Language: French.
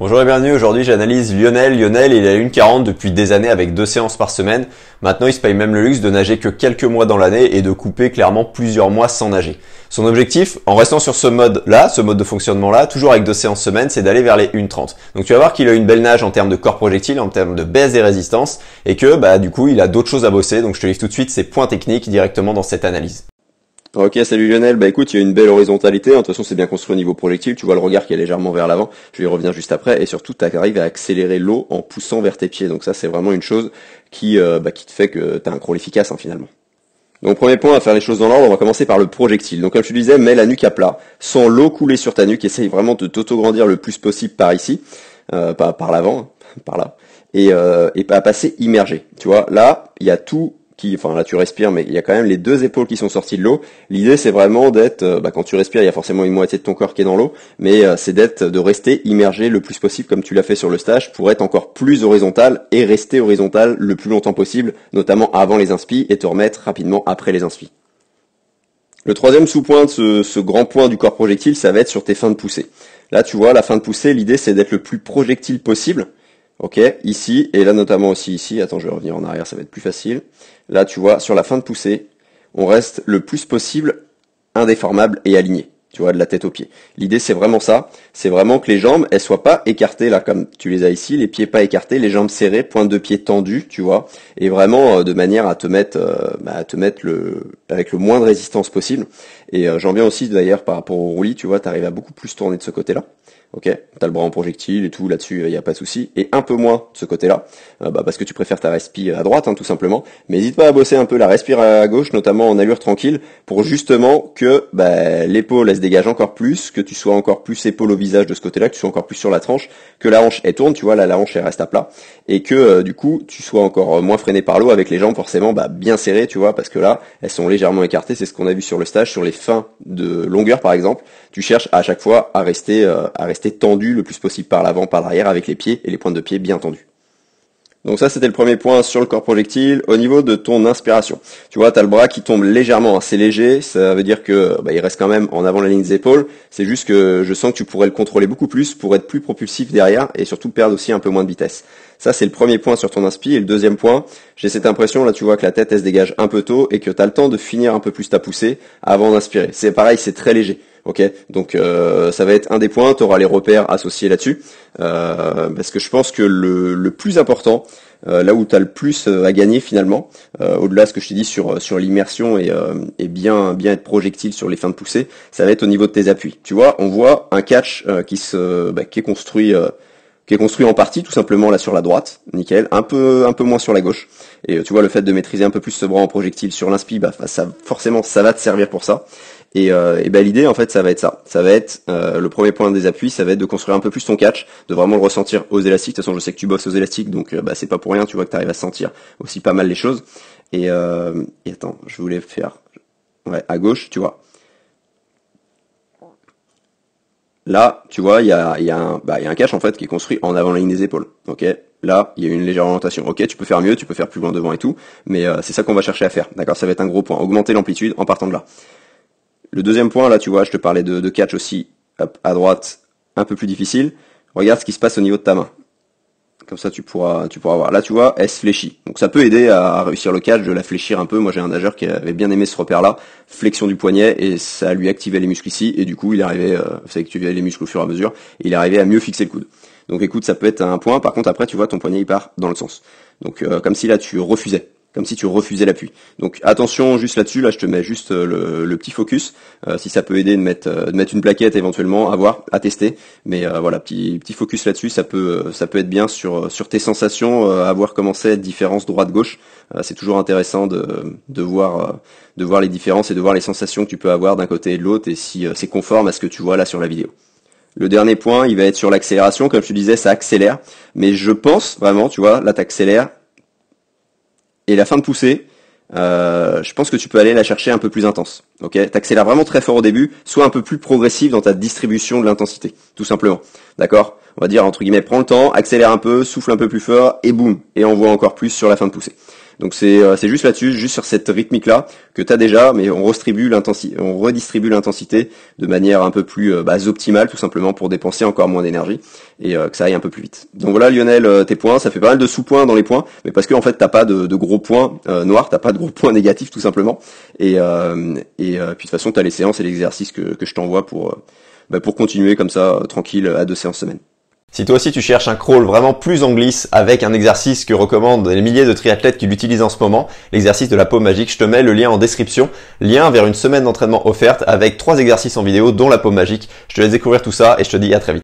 Bonjour et bienvenue, aujourd'hui j'analyse Lionel. Lionel, il est à 1,40 depuis des années avec 2 séances par semaine. Maintenant il se paye même le luxe de nager que quelques mois dans l'année et de couper clairement plusieurs mois sans nager. Son objectif, en restant sur ce mode-là, ce mode de fonctionnement-là, toujours avec 2 séances semaine, c'est d'aller vers les 1,30. Donc tu vas voir qu'il a une belle nage en termes de corps projectile, en termes de baisse des résistances et que du coup il a d'autres choses à bosser. Donc je te livre tout de suite ses points techniques directement dans cette analyse. Ok, salut Lionel. Écoute, il y a une belle horizontalité. De toute façon, c'est bien construit au niveau projectile. Tu vois le regard qui est légèrement vers l'avant. Je vais y revenir juste après. Et surtout, tu arrives à accélérer l'eau en poussant vers tes pieds. Donc ça, c'est vraiment une chose qui te fait que tu as un crawl efficace finalement. Donc premier point, à faire les choses dans l'ordre, on va commencer par le projectile. Donc comme je te disais, mets la nuque à plat, sans l'eau couler sur ta nuque. Essaye vraiment de t'auto-grandir le plus possible par ici, par l'avant, par là, et à passer immergé. Tu vois, là, il y a tout. Là tu respires, mais il y a quand même les deux épaules qui sont sorties de l'eau. L'idée c'est vraiment d'être, quand tu respires, il y a forcément une moitié de ton corps qui est dans l'eau, mais c'est de rester immergé le plus possible comme tu l'as fait sur le stage pour être encore plus horizontal et rester horizontal le plus longtemps possible, notamment avant les inspi et te remettre rapidement après les inspi. Le troisième sous-point de ce grand point du corps projectile, ça va être sur tes fins de poussée. Là tu vois, la fin de poussée, l'idée c'est d'être le plus projectile possible. Ok, ici, et là notamment aussi ici, attends je vais revenir en arrière, ça va être plus facile. Là tu vois, sur la fin de poussée, on reste le plus possible indéformable et aligné, tu vois, de la tête aux pieds. L'idée c'est vraiment ça, c'est vraiment que les jambes, elles soient pas écartées là comme tu les as ici, les pieds pas écartés, les jambes serrées, pointe de pied tendue, tu vois, et vraiment de manière à te mettre, avec le moins de résistance possible. Et j'en viens aussi d'ailleurs par rapport au roulis, tu vois, t'arrives à beaucoup plus tourner de ce côté-là. Ok, t'as le bras en projectile et tout, là-dessus, il n'y a pas de souci. Et un peu moins de ce côté-là, parce que tu préfères ta respi à droite, tout simplement. Mais n'hésite pas à bosser un peu la respi à gauche, notamment en allure tranquille, pour justement que l'épaule, elle se dégage encore plus, que tu sois encore plus épaule au visage de ce côté-là, que tu sois encore plus sur la tranche, que la hanche, elle tourne, tu vois, là, la hanche, elle reste à plat, et que, du coup, tu sois encore moins freiné par l'eau avec les jambes forcément bien serrées, tu vois, parce que là, elles sont légèrement écartées, c'est ce qu'on a vu sur le stage, sur les fins de longueur, par exemple. Tu cherches à chaque fois à rester tendu le plus possible par l'avant, par l'arrière, avec les pieds et les pointes de pied bien tendus. Donc ça, c'était le premier point sur le corps projectile. Au niveau de ton inspiration, tu vois, tu as le bras qui tombe légèrement, c'est léger, ça veut dire que il reste quand même en avant la ligne des épaules. C'est juste que je sens que tu pourrais le contrôler beaucoup plus pour être plus propulsif derrière et surtout perdre aussi un peu moins de vitesse. Ça, c'est le premier point sur ton inspi. Et le deuxième point, j'ai cette impression, là, tu vois que la tête, elle se dégage un peu tôt et que tu as le temps de finir un peu plus ta poussée avant d'inspirer. C'est pareil, c'est très léger. Ok, donc ça va être un des points, tu auras les repères associés là-dessus, parce que je pense que le plus important, là où tu as le plus à gagner finalement, au-delà de ce que je t'ai dit sur l'immersion et bien être projectile sur les fins de poussée, ça va être au niveau de tes appuis. Tu vois, on voit un catch qui est construit en partie tout simplement là sur la droite, nickel, un peu moins sur la gauche. Et tu vois, le fait de maîtriser un peu plus ce bras en projectile sur l'inspi, forcément ça va te servir pour ça. Et l'idée en fait ça va être ça. Ça va être le premier point des appuis, ça va être de construire un peu plus ton catch, de vraiment le ressentir aux élastiques. De toute façon je sais que tu bosses aux élastiques, donc c'est pas pour rien, tu vois que tu arrives à sentir aussi pas mal les choses. Et attends, je voulais faire à gauche, tu vois. Là, tu vois, il y a un catch en fait qui est construit en avant la ligne des épaules. Ok. Là, il y a une légère orientation. Ok, tu peux faire mieux, tu peux faire plus loin devant et tout, mais c'est ça qu'on va chercher à faire. D'accord, ça va être un gros point. Augmenter l'amplitude en partant de là. Le deuxième point, là, tu vois, je te parlais de catch aussi, à droite, un peu plus difficile. Regarde ce qui se passe au niveau de ta main. Comme ça, tu pourras voir. Là, tu vois, elle se fléchit. Donc, ça peut aider à réussir le catch, de la fléchir un peu. Moi, j'ai un nageur qui avait bien aimé ce repère-là. Flexion du poignet, et ça lui activait les muscles ici. Et du coup, il arrivait, ça activait les muscles au fur et à mesure. Et il arrivait à mieux fixer le coude. Donc, écoute, ça peut être un point. Par contre, après, tu vois, ton poignet, il part dans le sens. Donc, comme si là, tu refusais. Comme si tu refusais l'appui. Donc attention juste là-dessus, là je te mets juste le petit focus, si ça peut aider de mettre une plaquette éventuellement, à voir, à tester, mais voilà, petit focus là-dessus, ça peut être bien sur tes sensations, à voir comment c'est cette différence droite-gauche. C'est toujours intéressant de voir les différences et de voir les sensations que tu peux avoir d'un côté et de l'autre et si c'est conforme à ce que tu vois là sur la vidéo. Le dernier point, il va être sur l'accélération, comme je te disais, ça accélère, mais je pense vraiment, tu vois, là t'accélères. Et la fin de poussée, je pense que tu peux aller la chercher un peu plus intense. Ok, t'accélères vraiment très fort au début, sois un peu plus progressif dans ta distribution de l'intensité, tout simplement. D'accord? On va dire entre guillemets, prends le temps, accélère un peu, souffle un peu plus fort et boum, et envoie encore plus sur la fin de poussée. Donc c'est juste là-dessus, juste sur cette rythmique-là que tu as déjà, mais on redistribue l'intensité de manière un peu plus optimale, tout simplement pour dépenser encore moins d'énergie et que ça aille un peu plus vite. Donc voilà Lionel, tes points, ça fait pas mal de sous-points dans les points, mais parce que en fait t'as pas de gros points noirs, t'as pas de gros points négatifs tout simplement. Et puis de toute façon t'as les séances et l'exercice que je t'envoie pour continuer comme ça tranquille à 2 séances semaine. Si toi aussi tu cherches un crawl vraiment plus en glisse avec un exercice que recommandent les milliers de triathlètes qui l'utilisent en ce moment, l'exercice de la paume magique, je te mets le lien en description, lien vers une semaine d'entraînement offerte avec 3 exercices en vidéo dont la paume magique. Je te laisse découvrir tout ça et je te dis à très vite.